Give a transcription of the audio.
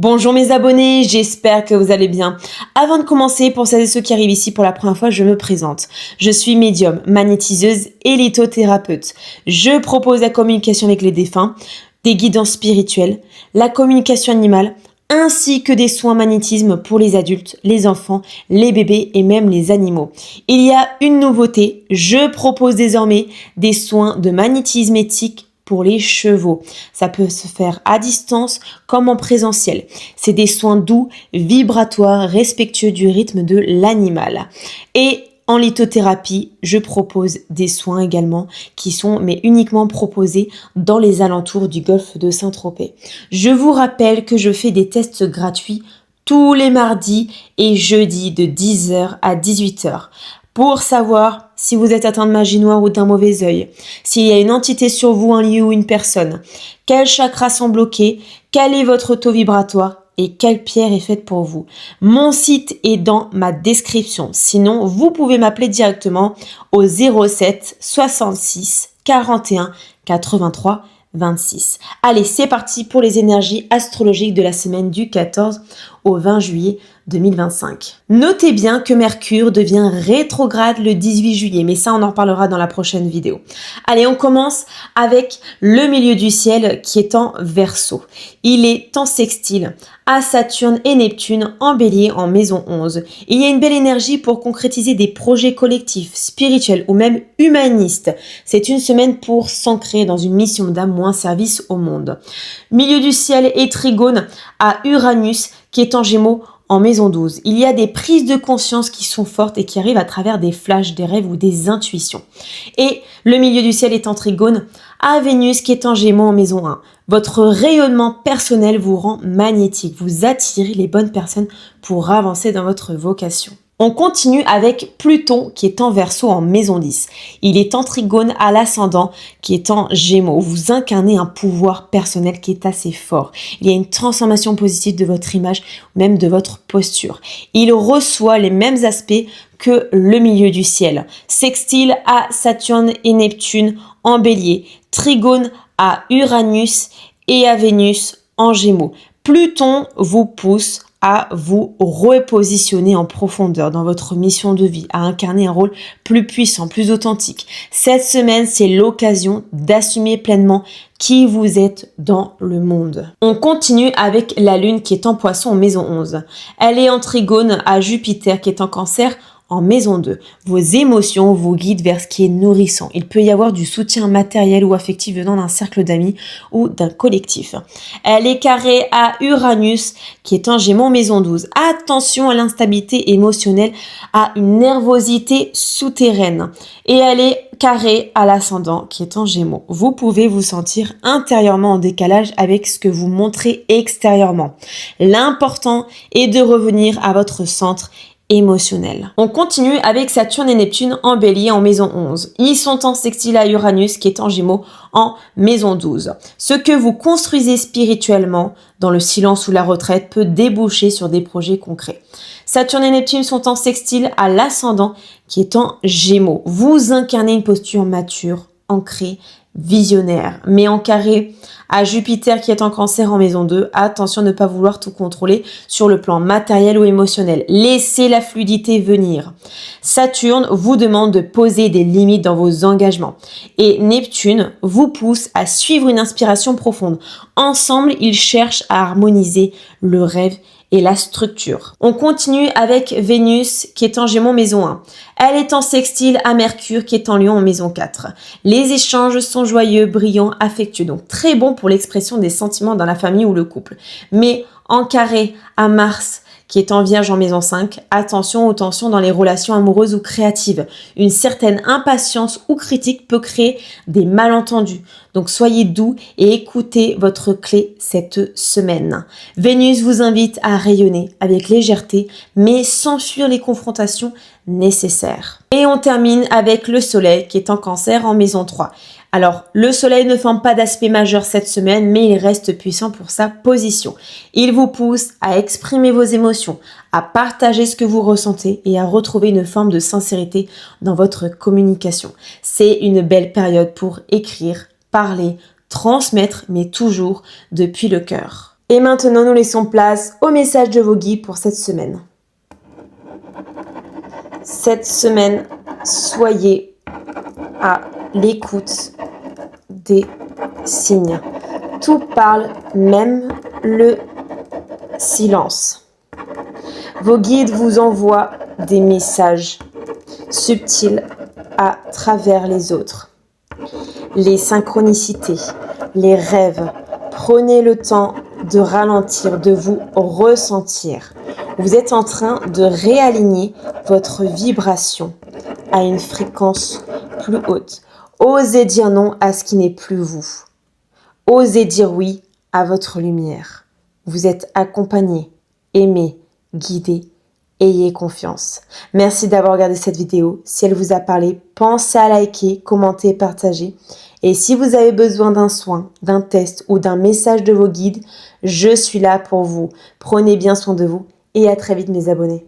Bonjour mes abonnés, j'espère que vous allez bien. Avant de commencer, pour celles et ceux qui arrivent ici pour la première fois, je me présente. Je suis médium, magnétiseuse et lithothérapeute. Je propose la communication avec les défunts, des guidances spirituelles, la communication animale, ainsi que des soins magnétisme pour les adultes, les enfants, les bébés et même les animaux. Il y a une nouveauté, je propose désormais des soins de magnétisme éthique pour les chevaux. Ça peut se faire à distance comme en présentiel. C'est des soins doux, vibratoires, respectueux du rythme de l'animal. Et en lithothérapie, je propose des soins également qui sont mais uniquement proposés dans les alentours du golfe de Saint-Tropez. Je vous rappelle que je fais des tests gratuits tous les mardis et jeudis de 10h à 18h. Pour savoir si vous êtes atteint de magie noire ou d'un mauvais œil, s'il y a une entité sur vous, un lieu ou une personne, quels chakras sont bloqués, quel est votre taux vibratoire et quelle pierre est faite pour vous. Mon site est dans ma description. Sinon, vous pouvez m'appeler directement au 07 66 41 83 26. Allez, c'est parti pour les énergies astrologiques de la semaine du 14 au 20 juillet 2025. Notez bien que Mercure devient rétrograde le 18 juillet, mais ça on en reparlera dans la prochaine vidéo. Allez, on commence avec le milieu du ciel qui est en Verseau. Il est en sextile à Saturne et Neptune en Bélier en maison 11. Il y a une belle énergie pour concrétiser des projets collectifs, spirituels ou même humanistes. C'est une semaine pour s'ancrer dans une mission d'âme ou un service au monde. Milieu du ciel et trigone à Uranus qui est en Gémeaux en maison 12. Il y a des prises de conscience qui sont fortes et qui arrivent à travers des flashs, des rêves ou des intuitions. Et le milieu du ciel est en trigone à Vénus qui est en Gémeaux en maison 1. Votre rayonnement personnel vous rend magnétique. Vous attirez les bonnes personnes pour avancer dans votre vocation. On continue avec Pluton qui est en Verseau en maison 10. Il est en trigone à l'ascendant qui est en Gémeaux. Vous incarnez un pouvoir personnel qui est assez fort. Il y a une transformation positive de votre image, même de votre posture. Il reçoit les mêmes aspects que le milieu du ciel. Sextile à Saturne et Neptune en Bélier. Trigone à Uranus et à Vénus en Gémeaux. Pluton vous pousse à vous repositionner en profondeur dans votre mission de vie, à incarner un rôle plus puissant, plus authentique. Cette semaine, c'est l'occasion d'assumer pleinement qui vous êtes dans le monde. On continue avec la Lune qui est en Poisson en maison 11. Elle est en trigone à Jupiter qui est en Cancer en maison 2. Vos émotions vous guident vers ce qui est nourrissant. Il peut y avoir du soutien matériel ou affectif venant d'un cercle d'amis ou d'un collectif. Elle est carrée à Uranus qui est en Gémeaux maison 12. Attention à l'instabilité émotionnelle, à une nervosité souterraine. Et elle est carrée à l'ascendant qui est en Gémeaux. Vous pouvez vous sentir intérieurement en décalage avec ce que vous montrez extérieurement. L'important est de revenir à votre centre émotionnel. On continue avec Saturne et Neptune en Bélier en maison 11. Ils sont en sextile à Uranus qui est en Gémeaux en maison 12. Ce que vous construisez spirituellement dans le silence ou la retraite peut déboucher sur des projets concrets. Saturne et Neptune sont en sextile à l'ascendant qui est en Gémeaux. Vous incarnez une posture mature, ancrée, visionnaire, mais en carré à Jupiter qui est en Cancer en maison 2, attention à ne pas vouloir tout contrôler sur le plan matériel ou émotionnel. Laissez la fluidité venir. Saturne vous demande de poser des limites dans vos engagements et Neptune vous pousse à suivre une inspiration profonde. Ensemble, ils cherchent à harmoniser le rêve et la structure. On continue avec Vénus qui est en Gémeaux maison 1. Elle est en sextile à Mercure qui est en Lion en maison 4. Les échanges sont joyeux, brillants, affectueux, donc très bon pour l'expression des sentiments dans la famille ou le couple. Mais en carré à Mars qui est en Vierge en maison 5, attention aux tensions dans les relations amoureuses ou créatives. Une certaine impatience ou critique peut créer des malentendus. Donc soyez doux et écoutez votre clé cette semaine. Vénus vous invite à rayonner avec légèreté, mais sans fuir les confrontations nécessaires. Et on termine avec le Soleil qui est en Cancer en maison 3. Alors, le Soleil ne forme pas d'aspect majeur cette semaine, mais il reste puissant pour sa position. Il vous pousse à exprimer vos émotions, à partager ce que vous ressentez et à retrouver une forme de sincérité dans votre communication. C'est une belle période pour écrire, parler, transmettre, mais toujours depuis le cœur. Et maintenant, nous laissons place au message de vos guides pour cette semaine. Cette semaine, soyez à l'écoute des signes. Tout parle, même le silence. Vos guides vous envoient des messages subtils à travers les autres. Les synchronicités, les rêves, prenez le temps de ralentir, de vous ressentir. Vous êtes en train de réaligner votre vibration à une fréquence plus haute. Osez dire non à ce qui n'est plus vous. Osez dire oui à votre lumière. Vous êtes accompagné, aimé, guidé. Ayez confiance. Merci d'avoir regardé cette vidéo. Si elle vous a parlé, pensez à liker, commenter, partager. Et si vous avez besoin d'un soin, d'un test ou d'un message de vos guides, je suis là pour vous. Prenez bien soin de vous et à très vite mes abonnés.